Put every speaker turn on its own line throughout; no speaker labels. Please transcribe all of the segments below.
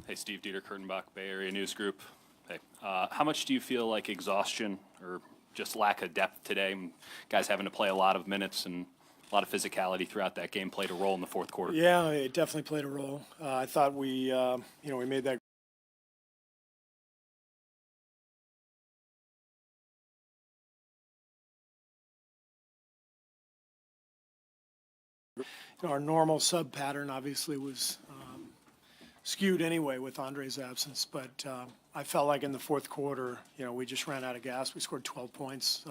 Hey, Steve Dieter, Kurtenbach, Bay Area News Group. Hey, how much do you feel like exhaustion or just lack of depth today? Guys having to play a lot of minutes and a lot of physicality throughout that game played a role in the fourth quarter.
Yeah, it definitely played a role. I thought we made that. Our normal sub pattern obviously was skewed anyway with Andre's absence, but I felt like in the fourth quarter, we just ran out of gas. We scored 12 points.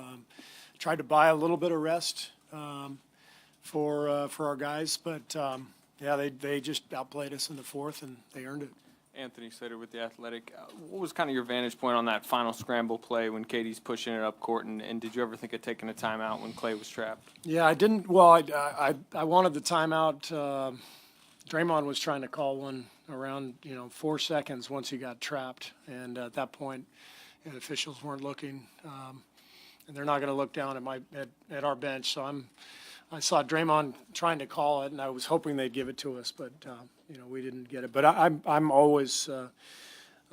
Tried to buy a little bit of rest for our guys, but they just outplayed us in the fourth and they earned it.
Anthony Slater with The Athletic. What was kind of your vantage point on that final scramble play when Katie's pushing it up court, and did you ever think of taking a timeout when Clay was trapped?
Yeah, I didn't. Well, I wanted the timeout. Draymond was trying to call one around 4 seconds once he got trapped, and at that point, the officials weren't looking, and they're not going to look down at our bench. So I saw Draymond trying to call it, and I was hoping they'd give it to us, but we didn't get it. But I'm always a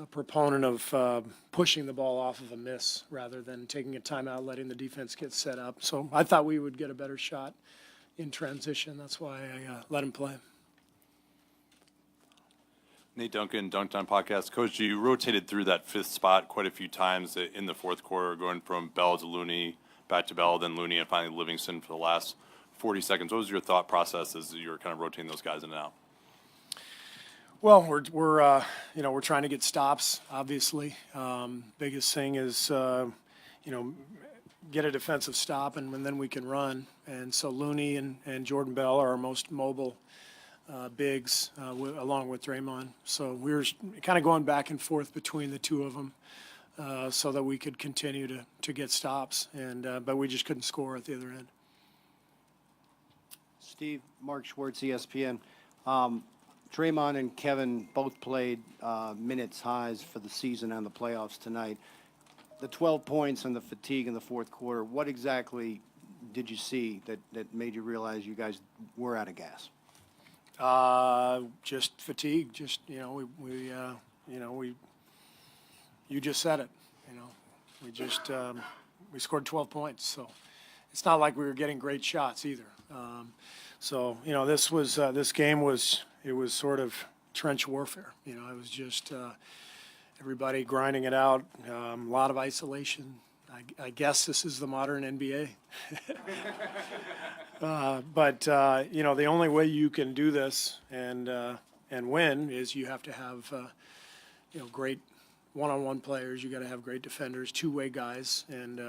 proponent of pushing the ball off of a miss rather than taking a timeout, letting the defense get set up. So I thought we would get a better shot in transition. That's why I let him play.
Nate Duncan, Dunked On Podcast. Coach, you rotated through that fifth spot quite a few times in the fourth quarter, going from Bell to Looney, back to Bell, then Looney, and finally Livingston for the last 40 seconds. What was your thought process as you were kind of rotating those guys in and out?
Well, we're trying to get stops. Obviously, biggest thing is get a defensive stop, and then we can run. And so Looney and Jordan Bell are our most mobile bigs, along with Draymond. So we were kind of going back and forth between the two of them, so that we could continue to get stops. And but we just couldn't score at the other end.
Steve, Mark Schwartz, ESPN. Draymond and Kevin both played minutes highs for the season and the playoffs tonight. The 12 points and the fatigue in the fourth quarter, what exactly did you see that made you realize you guys were out of gas?
Just fatigue. Just you just said it. We just we scored 12 points, so it's not like we were getting great shots either. So this game was sort of trench warfare. It was just everybody grinding it out. A lot of isolation. I guess this is the modern NBA. But the only way you can do this and win is you have to have great one-on-one players. You got to have great defenders, two-way guys, and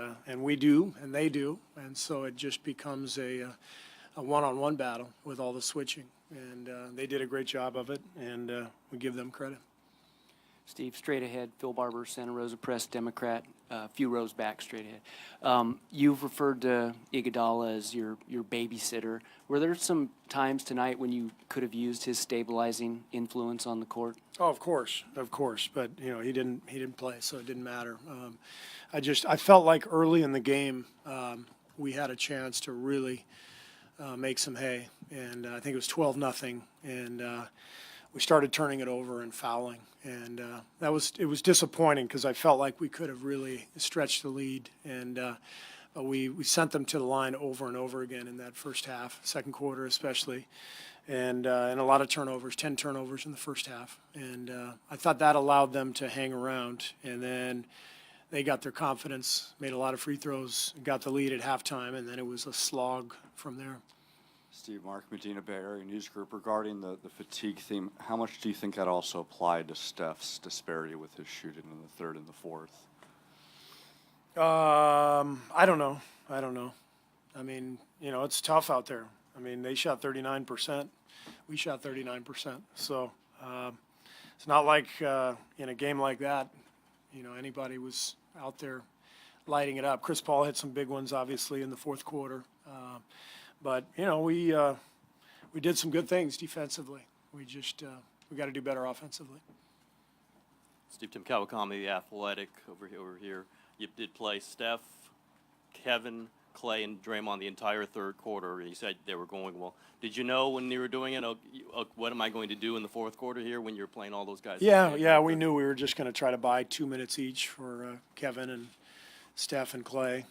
we do, and they do, and so it just becomes a one-on-one battle with all the switching, and they did a great job of it, and we give them credit.
Steve, straight ahead, Phil Barber, Santa Rosa Press, Democrat, a few rows back, straight ahead. You've referred to Iguodala as your babysitter. Were there some times tonight when you could have used his stabilizing influence on the court?
Oh, of course, but he didn't play, so it didn't matter. I felt like early in the game we had a chance to really make some hay, and I think it was 12-0, and we started turning it over and fouling, and it was disappointing because I felt like we could have really stretched the lead, and we sent them to the line over and over again in that first half, second quarter especially, and a lot of turnovers, 10 turnovers in the first half, and I thought that allowed them to hang around, and then they got their confidence, made a lot of free throws, got the lead at halftime, and then it was a slog from there.
Steve, Mark Medina, Bay Area News Group. Regarding the fatigue theme, how much do you think that also applied to Steph's disparity with his shooting in the third and the fourth?
I don't know. I mean, it's tough out there. I mean, they shot 39%. We shot 39%. So it's not like in a game like that, anybody was out there lighting it up. Chris Paul hit some big ones, obviously, in the fourth quarter. But we did some good things defensively. We got to do better offensively.
Steve, Tim Kawakami, The Athletic, over here. You did play Steph, Kevin, Clay and Draymond the entire third quarter. You said they were going well. Did you know when you were doing it, what am I going to do in the fourth quarter here when you're playing all those guys?
Yeah, we knew we were just going to try to buy 2 minutes each for Kevin and Steph and Clay.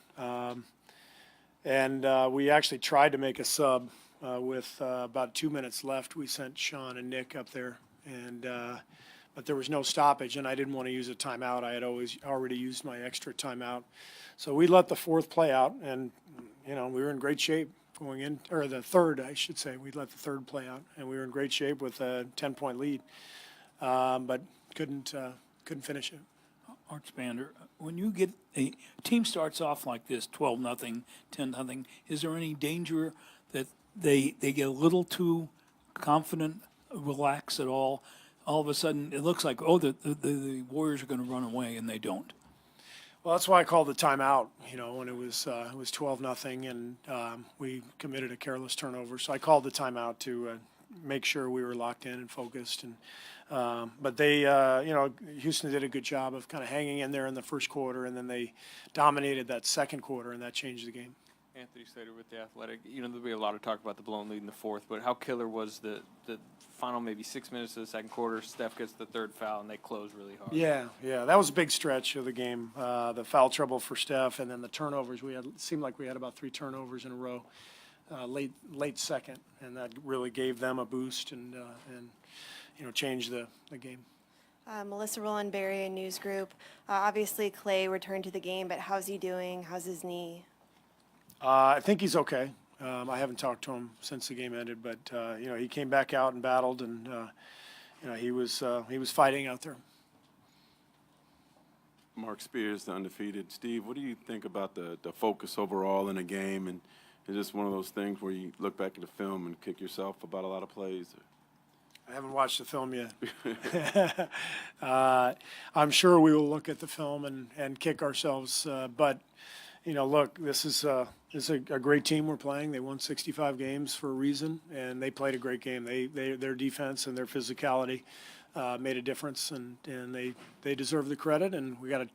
And we actually tried to make a sub with about 2 minutes left. We sent Sean and Nick up there, and but there was no stoppage, and I didn't want to use a timeout. I had already used my extra timeout. So we let the fourth play out, and, we were in great shape going in, or the third, I should say. We let the third play out, and we were in great shape with a 10-point lead, but couldn't finish it.
Art Spander, when you get a team starts off like this, 12-0, 10-0, is there any danger that they get a little too confident, relax at all? All of a sudden, it looks like, the Warriors are going to run away, and they don't.
Well, that's why I called the timeout, when it was 12-0, and we committed a careless turnover. So I called the timeout to make sure we were locked in and focused. And but they, Houston did a good job of kind of hanging in there in the first quarter, and then they dominated that second quarter, and that changed the game.
Anthony Slater with The Athletic. There'll be a lot of talk about the blown lead in the fourth, but how killer was the final maybe 6 minutes of the second quarter? Steph gets the third foul, and they close really hard.
Yeah, that was a big stretch of the game. The foul trouble for Steph, and then the turnovers. It seemed like we had about 3 turnovers in a row, late second, and that really gave them a boost and changed the game.
Melissa Rowland Berry, News Group. Obviously, Clay returned to the game, but how's he doing? How's his knee?
I think he's okay. I haven't talked to him since the game ended, but he came back out and battled, and he was fighting out there.
Mark Spears, the undefeated. Steve, what do you think about the focus overall in the game? And is this one of those things where you look back at the film and kick yourself about a lot of plays?
I haven't watched the film yet. I'm sure we will look at the film and kick ourselves, but look, this is a great team we're playing. They won 65 games for a reason, and they played a great game. Their defense and their physicality made a difference, and they deserve the credit, and we got to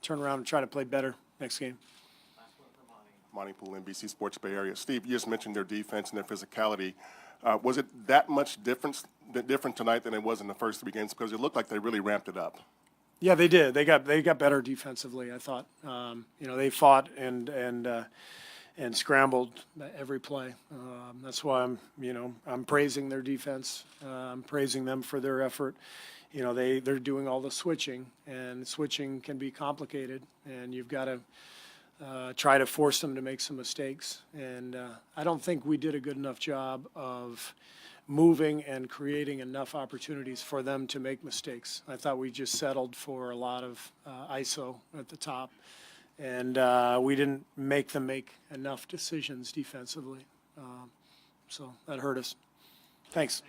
turn around and try to play better next game.
Monty Poole, NBC Sports Bay Area. Steve, you just mentioned their defense and their physicality. Was it that much different tonight than it was in the first 3 games? Because it looked like they really ramped it up.
Yeah, they did. They got better defensively, I thought. They fought and scrambled every play. That's why I'm praising their defense. I'm praising them for their effort. They're doing all the switching, and switching can be complicated, and you've got to try to force them to make some mistakes. And I don't think we did a good enough job of moving and creating enough opportunities for them to make mistakes. I thought we just settled for a lot of ISO at the top, and we didn't make them make enough decisions defensively. So that hurt us. Thanks.